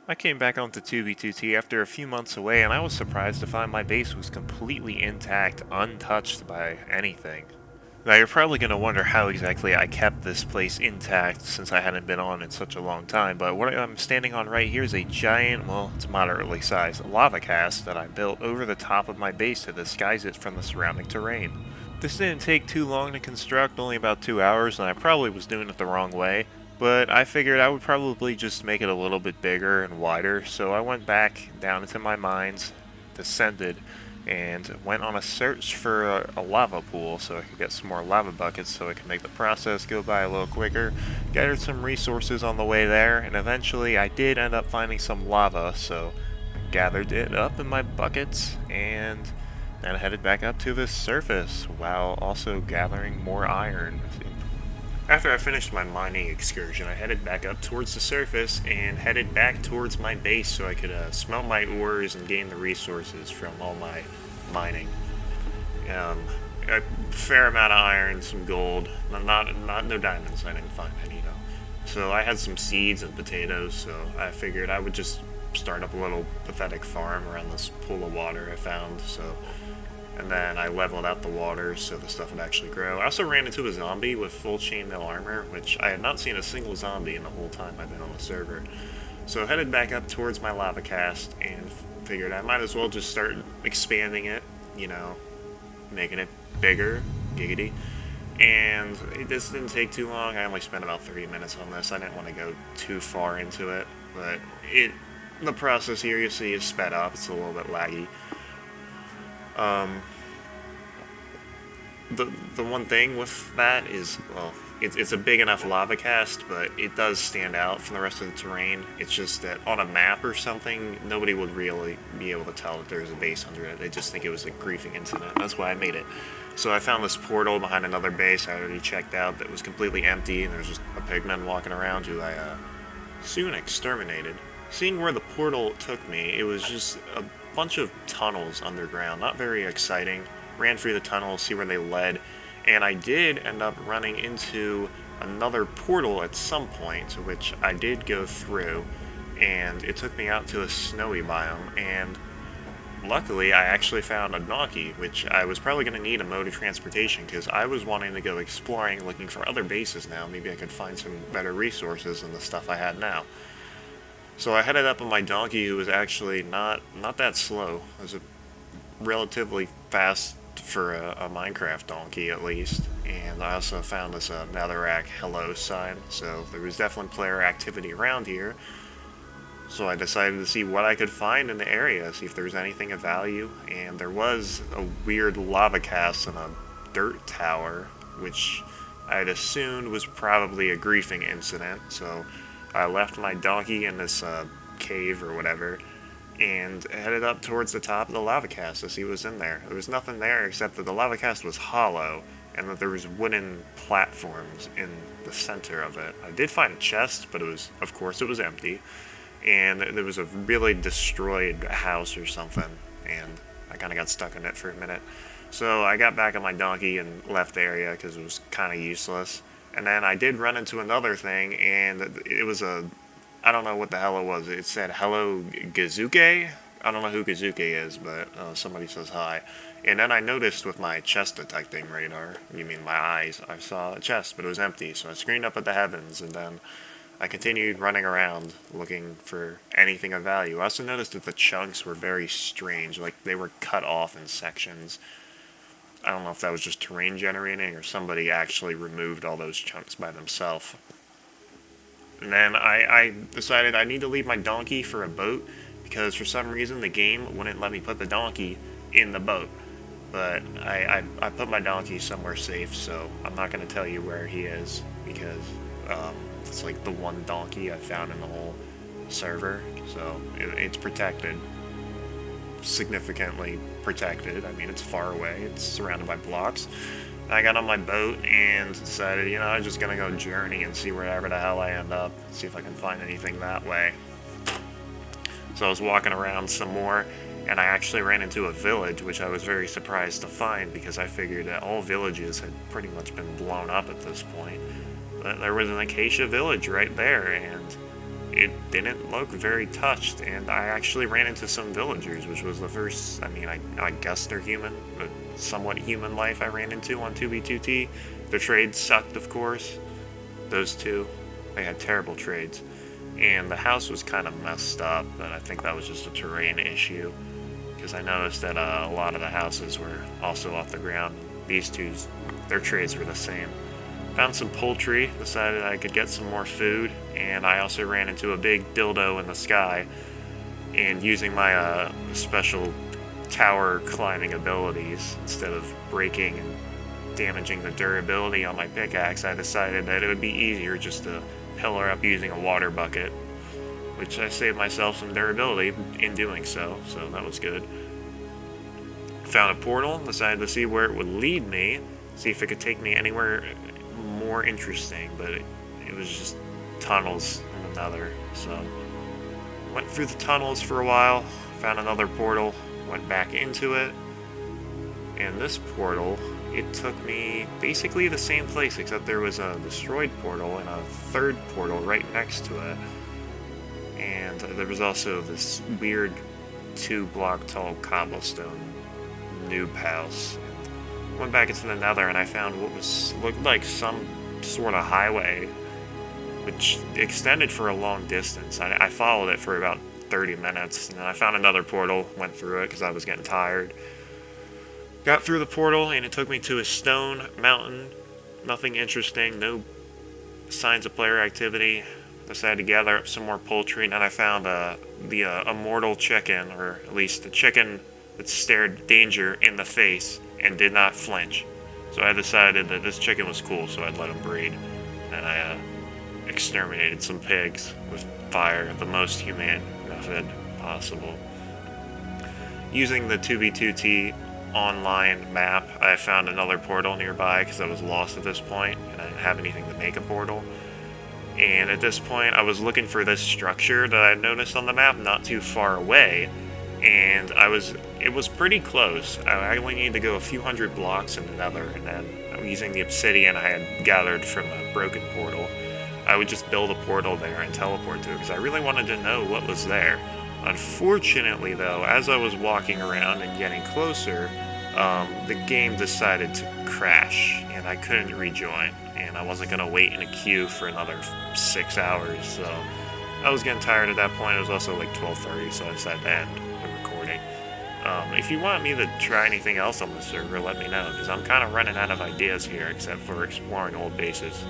I came back onto 2B2T after a few months away, and I was surprised to find my base was completely intact, untouched by anything. Now, you're probably going to wonder how exactly I kept this place intact since I hadn't been on in such a long time, but what I'm standing on right here is a giant, well, it's moderately sized, lava cast that I built over the top of my base to disguise it from the surrounding terrain. This didn't take too long to construct, only about 2 hours, and I probably was doing it the wrong way, but I figured I would probably just make it a little bit bigger and wider, so I went back down into my mines, descended, and went on a search for a lava pool so I could get some more lava buckets so I could make the process go by a little quicker. Gathered some resources on the way there, and eventually I did end up finding some lava, so gathered it up in my buckets and then headed back up to the surface while also gathering more iron. After I finished my mining excursion, I headed back up towards the surface and headed back towards my base so I could smelt my ores and gain the resources from all my mining. A fair amount of iron, some gold, no diamonds. I didn't find any though. So I had some seeds and potatoes. So I figured I would just start up a little pathetic farm around this pool of water I found. And then I leveled out the water so the stuff would actually grow. I also ran into a zombie with full chainmail armor, which I had not seen a single zombie in the whole time I've been on the server. So I headed back up towards my lava cast and figured I might as well just start expanding it, making it bigger, giggity. And this didn't take too long. I only spent about 30 minutes on this. I didn't want to go too far into it, but the process here you see is sped up. It's a little bit laggy. The one thing with that is, well, it's a big enough lava cast, but it does stand out from the rest of the terrain. It's just that on a map or something, nobody would really be able to tell that there's a base under it. They just think it was a griefing incident. That's why I made it. So I found this portal behind another base I already checked out that was completely empty, and there's just a pigman walking around who I soon exterminated. Seeing where the portal took me, it was just a bunch of tunnels underground. Not very exciting. Ran through the tunnels, see where they led, and I did end up running into another portal at some point, which I did go through, and it took me out to a snowy biome, and luckily I actually found a donkey, which I was probably going to need a mode of transportation, because I was wanting to go exploring, looking for other bases now. Maybe I could find some better resources than the stuff I had now. So I headed up on my donkey, who was actually not that slow. It was a relatively fast for a Minecraft donkey, at least. And I also found this netherrack hello sign, so there was definitely player activity around here. So I decided to see what I could find in the area, see if there was anything of value. And there was a weird lava cast and a dirt tower, which I had assumed was probably a griefing incident. So I left my donkey in this cave or whatever, and headed up towards the top of the lava cast to see what was in there. There was nothing there except that the lava cast was hollow, and that there was wooden platforms in the center of it. I did find a chest, but of course it was empty, and there was a really destroyed house or something, and I kind of got stuck in it for a minute. So I got back on my donkey and left the area because it was kind of useless. And then I did run into another thing, and it was I don't know what the hell it was. It said, hello, Gazuke? I don't know who Gazuke is, but somebody says hi. And then I noticed with my chest detecting radar, you mean my eyes, I saw a chest, but it was empty. So I screened up at the heavens, and then I continued running around looking for anything of value. I also noticed that the chunks were very strange, like they were cut off in sections. I don't know if that was just terrain generating or somebody actually removed all those chunks by themselves. And then I decided I need to leave my donkey for a boat, because for some reason the game wouldn't let me put the donkey in the boat. But I put my donkey somewhere safe, so I'm not going to tell you where he is, because it's like the one donkey I found in the whole server, so it's protected. Significantly protected. I mean, it's far away, it's surrounded by blocks. I got on my boat and decided, I'm just gonna go journey and see wherever the hell I end up, see if I can find anything that way. So I was walking around some more, and I actually ran into a village, which I was very surprised to find, because I figured that all villages had pretty much been blown up at this point. But there was an acacia village right there, and it didn't look very touched, and I actually ran into some villagers, which was the first, I mean, I guess they're human, but somewhat human life I ran into on 2B2T. The trades sucked, of course. Those two, they had terrible trades. And the house was kind of messed up, but I think that was just a terrain issue, because I noticed that a lot of the houses were also off the ground. These two, their trades were the same. Found some poultry, decided I could get some more food, and I also ran into a big dildo in the sky, and using my special tower climbing abilities, instead of breaking and damaging the durability on my pickaxe, I decided that it would be easier just to pillar up using a water bucket, which I saved myself some durability in doing so that was good. Found a portal, decided to see where it would lead me, see if it could take me anywhere more interesting, but it was just tunnels in the nether, so went through the tunnels for a while, found another portal, went back into it, and this portal, it took me basically the same place, except there was a destroyed portal and a third portal right next to it, and there was also this weird 2-block tall cobblestone noob house. Went back into the nether and I found what looked like some sort of highway, which extended for a long distance. I followed it for about 30 minutes, and then I found another portal, went through it because I was getting tired. Got through the portal, and it took me to a stone mountain. Nothing interesting, no signs of player activity. Decided to gather up some more poultry, and then I found the immortal chicken, or at least the chicken that stared danger in the face and did not flinch. So I decided that this chicken was cool, so I'd let him breed. And I exterminated some pigs with fire, the most humane method possible. Using the 2B2T online map, I found another portal nearby because I was lost at this point and I didn't have anything to make a portal. And at this point, I was looking for this structure that I noticed on the map not too far away, and it was pretty close. I only needed to go a few hundred blocks in the nether, and then using the obsidian I had gathered from a broken portal, I would just build a portal there and teleport to it, because I really wanted to know what was there. Unfortunately, though, as I was walking around and getting closer, the game decided to crash, and I couldn't rejoin, and I wasn't going to wait in a queue for another 6 hours, so I was getting tired at that point. It was also like 12:30, so I decided to end the recording. If you want me to try anything else on the server, let me know, because I'm kind of running out of ideas here, except for exploring old bases.